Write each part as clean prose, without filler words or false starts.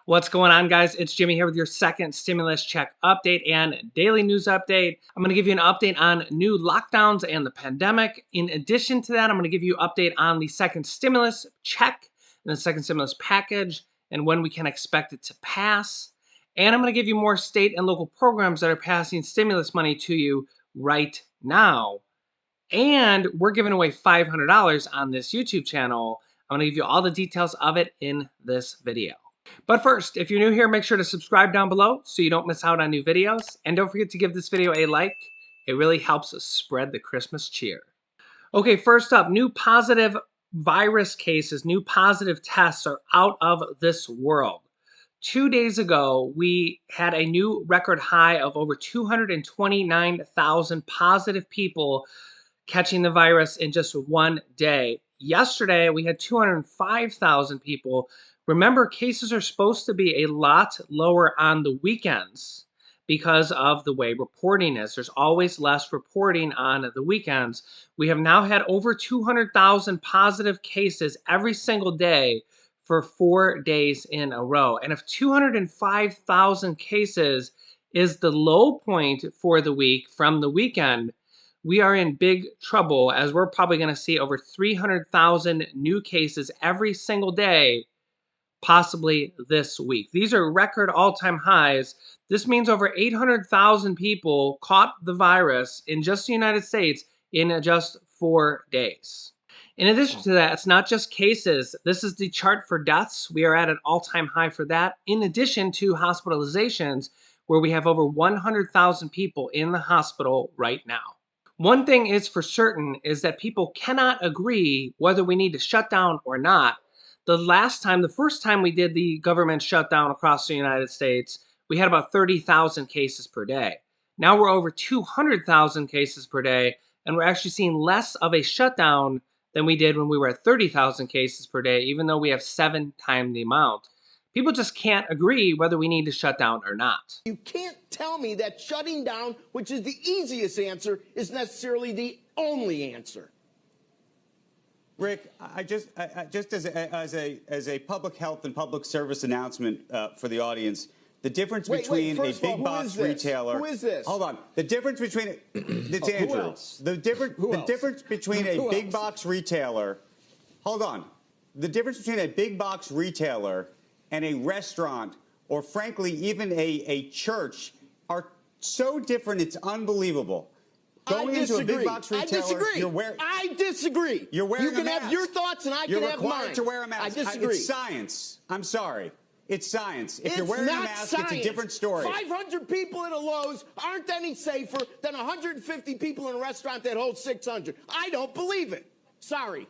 What's going on, guys? It's Jimmy here with your second stimulus check update and daily news update. I'm going to give you an update on new lockdowns and the pandemic. In addition to that, I'm going to give you an update on the second stimulus check and the second stimulus package and when we can expect it to pass. And I'm going to give you more state and local programs that are passing stimulus money to you right now. And we're giving away $500 on this YouTube channel. I'm going to give you all the details of it in this video. But first, if you're new here, make sure to subscribe down below so you don't miss out on new videos. And don't forget to give this video a like. It really helps us spread the Christmas cheer. Okay, first up, new positive virus cases, new positive tests are out of this world. 2 days ago, we had a new record high of over 229,000 positive people catching the virus in just one day. Yesterday, we had 205,000 people. Remember, cases are supposed to be a lot lower on the weekends because of the way reporting is. There's always less reporting on the weekends. We have now had over 200,000 positive cases every single day for 4 days in a row. And if 205,000 cases is the low point for the week from the weekend, we are in big trouble, as we're probably going to see over 300,000 new cases every single day, possibly this week. These are record all-time highs. This means over 800,000 people caught the virus in just the United States in just 4 days. In addition to that, it's not just cases. This is the chart for deaths. We are at an all-time high for that, in addition to hospitalizations, where we have over 100,000 people in the hospital right now. One thing is for certain is that people cannot agree whether we need to shut down or not. The first time we did the government shutdown across the United States, we had about 30,000 cases per day. Now we're over 200,000 cases per day, and we're actually seeing less of a shutdown than we did when we were at 30,000 cases per day, even though we have 7 times the amount. People just can't agree whether we need to shut down or not. You can't tell me that shutting down, which is the easiest answer, is necessarily the only answer. Rick, I just as a public health and public service announcement for the audience, the difference between a big box retailer. Who is this? Hold on. The difference between it's Andrew. Who else? The difference between a big box retailer. Hold on. The difference between a big box retailer and a restaurant, or frankly, even a church, are so different. It's unbelievable. Going into a big box retailer, I disagree. You're wearing a mask. You can have your thoughts, and I can have mine. You're required to wear a mask. I disagree. It's science. I'm sorry. It's science. If you're wearing a mask, it's a different story. 500 people at a Lowe's aren't any safer than 150 people in a restaurant that holds 600. I don't believe it. Sorry.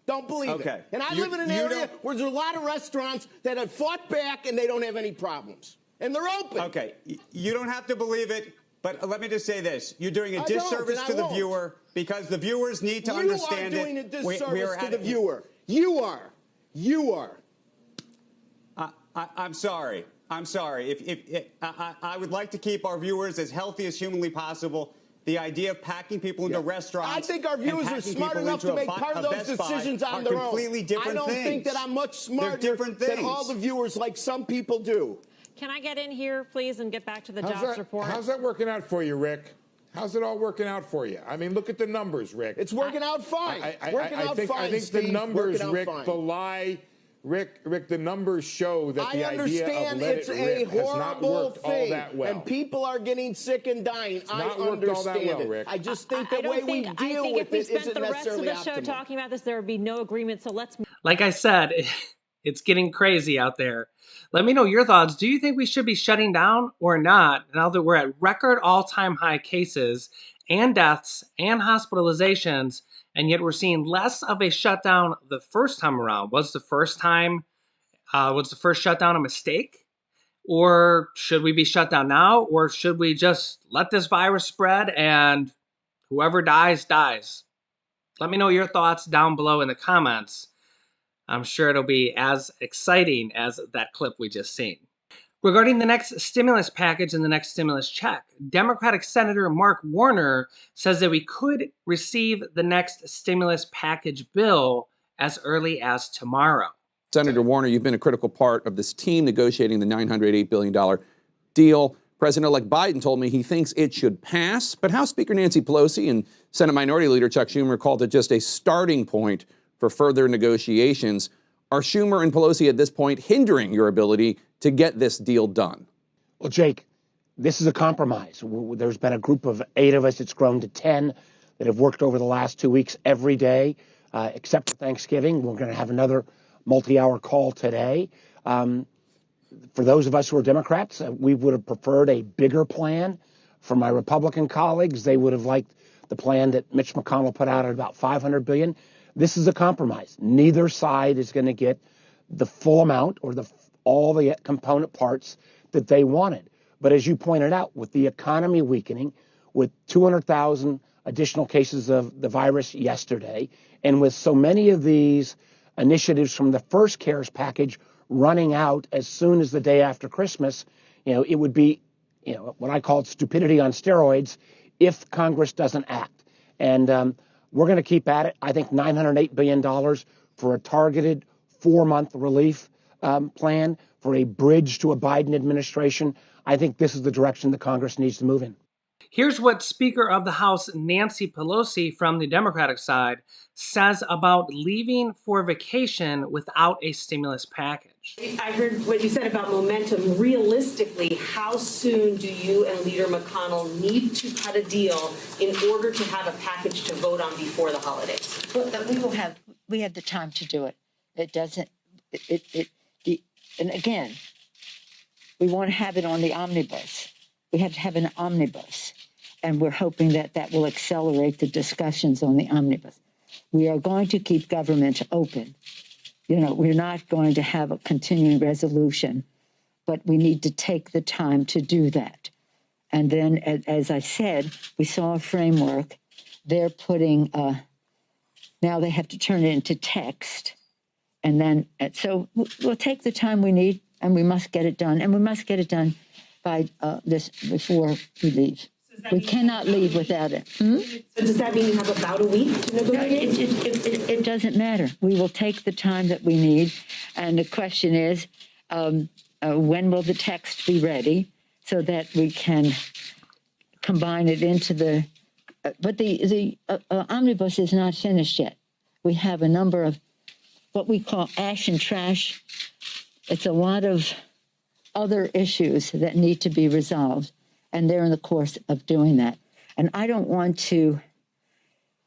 Don't believe it. And I live in an area where there's a lot of restaurants that have fought back and they don't have any problems. And they're open. Okay. You don't have to believe it, but let me just say this. You're doing a disservice to the viewer because the viewers need to understand it. You are doing a disservice to the viewer. You are. You are. I'm sorry. I'm sorry. I would like to keep our viewers as healthy as humanly possible. The idea of packing people into restaurants. I think our viewers are smart enough to make part of those decisions on their own. I don't think that I'm much smarter than all the viewers like some people do. Can I get in here, please, and get back to the jobs report? How's that working out for you, Rick? How's it all working out for you? I mean, look at the numbers, Rick. It's working out fine. I think the numbers, Rick, belie. Rick, the numbers show that the idea of let it rip has not worked all that well. And people are getting sick and dying. It's not worked all that well, Rick. I just think the way we deal with it isn't necessarily optimal. I think if we spent the rest of the show talking about this, there would be no agreement. So let's. Like I said, it's getting crazy out there. Let me know your thoughts. Do you think we should be shutting down or not now that we're at record all-time high cases and deaths and hospitalizations, and yet we're seeing less of a shutdown the first time around? Was the first shutdown a mistake? Or should we be shut down now? Or should we just let this virus spread and whoever dies, dies? Let me know your thoughts down below in the comments. I'm sure it'll be as exciting as that clip we just seen. Regarding the next stimulus package and the next stimulus check, Democratic Senator Mark Warner says that we could receive the next stimulus package bill as early as tomorrow. Senator Warner, you've been a critical part of this team negotiating the $908 billion deal. President-elect Biden told me he thinks it should pass, but House Speaker Nancy Pelosi and Senate Minority Leader Chuck Schumer called it just a starting point for further negotiations. Are Schumer and Pelosi at this point hindering your ability to get this deal done? Well, Jake, this is a compromise. There's been a group of 8 of us. It's grown to 10 that have worked over the last 2 weeks every day, except for Thanksgiving. We're going to have another multi-hour call today. For those of us who are Democrats, we would have preferred a bigger plan. For my Republican colleagues, they would have liked the plan that Mitch McConnell put out at about $500 billion. This is a compromise. Neither side is going to get the full amount or all the component parts that they wanted. But as you pointed out, with the economy weakening, with 200,000 additional cases of the virus yesterday, and with so many of these initiatives from the first CARES package running out as soon as the day after Christmas, it would be, what I call stupidity on steroids if Congress doesn't act. And we're going to keep at it. I think $908 billion for a targeted 4-month relief plan for a bridge to a Biden administration. I think this is the direction that Congress needs to move in. Here's what Speaker of the House Nancy Pelosi from the Democratic side says about leaving for vacation without a stimulus package. I heard what you said about momentum. Realistically, how soon do you and Leader McConnell need to cut a deal in order to have a package to vote on before the holidays? Well, we have the time to do it. It doesn't, and again, we want to have it on the omnibus. We have to have an omnibus, and we're hoping that that will accelerate the discussions on the omnibus. We are going to keep government open. We're not going to have a continuing resolution, but we need to take the time to do that. And then, as I said, we saw a framework. They're putting, now they have to turn it into text. And then, so we'll take the time we need, and we must get it done. And we must get it done by before we leave. We cannot leave without it. So does that mean you have about a week to negotiate? It doesn't matter. We will take the time that we need. And the question is, when will the text be ready so that we can combine it into the... but the omnibus is not finished yet. We have a number of what we call ash and trash. It's a lot of other issues that need to be resolved, and they're in the course of doing that. And I don't want to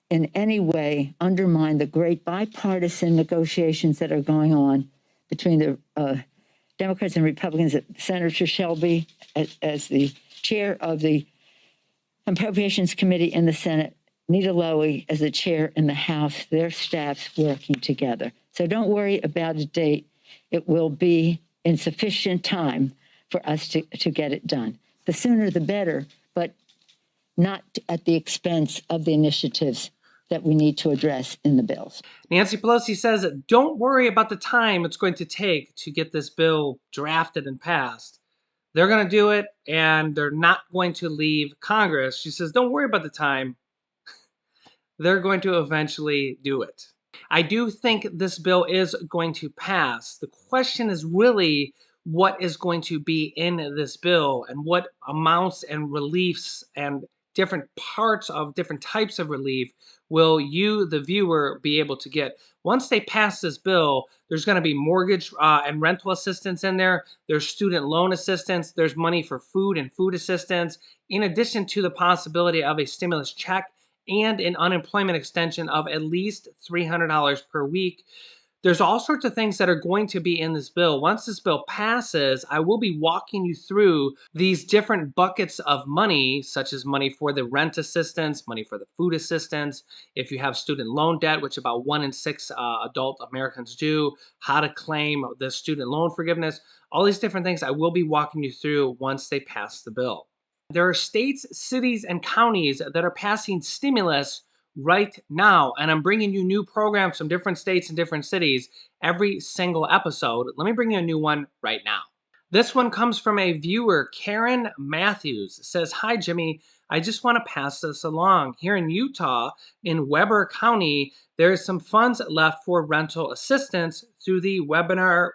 in any way undermine the great bipartisan negotiations that are going on between the Democrats and Republicans. Senator Shelby, as the chair of the Appropriations Committee in the Senate, Nita Lowey as the chair in the House, their staffs working together. So don't worry about a date. It will be in sufficient time for us to get it done. The sooner the better, but not at the expense of the initiatives that we need to address in the bills. Nancy Pelosi says, don't worry about the time it's going to take to get this bill drafted and passed. They're going to do it, and they're not going to leave Congress. She says, don't worry about the time. They're going to eventually do it. I do think this bill is going to pass. The question is really what is going to be in this bill and what amounts and reliefs and different parts of different types of relief will you, the viewer, be able to get. Once they pass this bill, there's going to be mortgage and rental assistance in there. There's student loan assistance. There's money for food and food assistance, in addition to the possibility of a stimulus check and an unemployment extension of at least $300 per week. There's all sorts of things that are going to be in this bill. Once this bill passes, I will be walking you through these different buckets of money, such as money for the rent assistance, money for the food assistance, if you have student loan debt, which about 1 in 6 adult Americans do, how to claim the student loan forgiveness, all these different things I will be walking you through once they pass the bill. There are states, cities, and counties that are passing stimulus right now, and I'm bringing you new programs from different states and different cities every single episode. Let me bring you a new one right now. This one comes from a viewer, Karen Matthews. It says, hi, Jimmy. I just want to pass this along. Here in Utah, in Weber County, there is some funds left for rental assistance through the Weber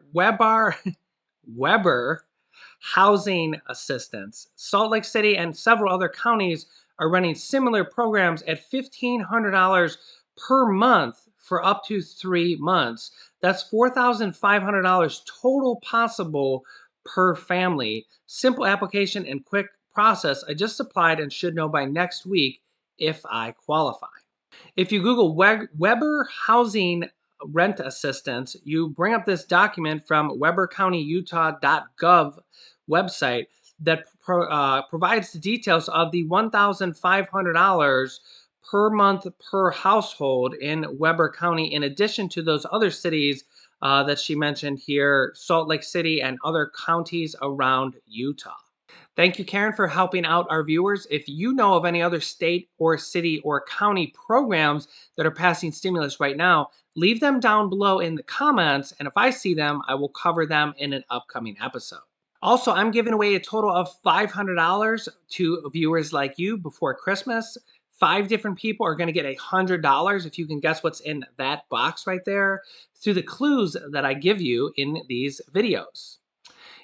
Housing Assistance. Salt Lake City and several other counties are running similar programs at $1,500 per month for up to 3 months. That's $4,500 total possible per family. Simple application and quick process. I just applied and should know by next week if I qualify. If you Google Weber Housing Rent Assistance, you bring up this document from webercountyutah.gov website that provides the details of the $1,500 per month per household in Weber County, in addition to those other cities that she mentioned here, Salt Lake City and other counties around Utah. Thank you, Karen, for helping out our viewers. If you know of any other state or city or county programs that are passing stimulus right now, leave them down below in the comments, and if I see them, I will cover them in an upcoming episode. Also, I'm giving away a total of $500 to viewers like you before Christmas. 5 different people are going to get $100 if you can guess what's in that box right there through the clues that I give you in these videos.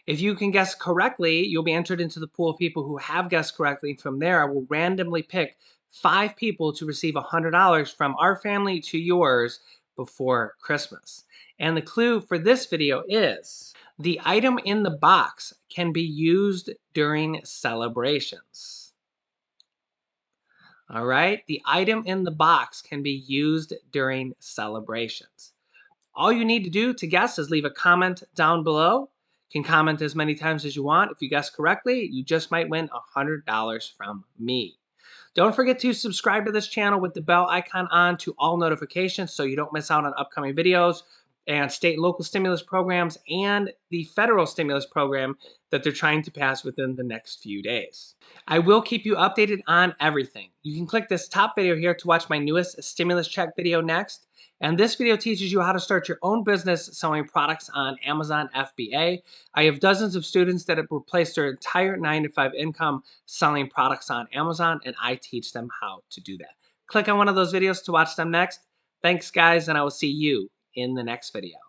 If you can guess correctly, you'll be entered into the pool of people who have guessed correctly. From there, I will randomly pick 5 people to receive $100 from our family to yours before Christmas. And the clue for this video is the item in the box can be used during celebrations. All right, the item in the box can be used during celebrations. All you need to do to guess is leave a comment down below. You can comment as many times as you want. If you guess correctly, you just might win $100 from me. Don't forget to subscribe to this channel with the bell icon on to all notifications so you don't miss out on upcoming videos and state and local stimulus programs and the federal stimulus program that they're trying to pass within the next few days. I will keep you updated on everything. You can click this top video here to watch my newest stimulus check video next. And this video teaches you how to start your own business selling products on Amazon FBA. I have dozens of students that have replaced their entire 9-to-5 income selling products on Amazon, and I teach them how to do that. Click on one of those videos to watch them next. Thanks, guys, and I will see you in the next video.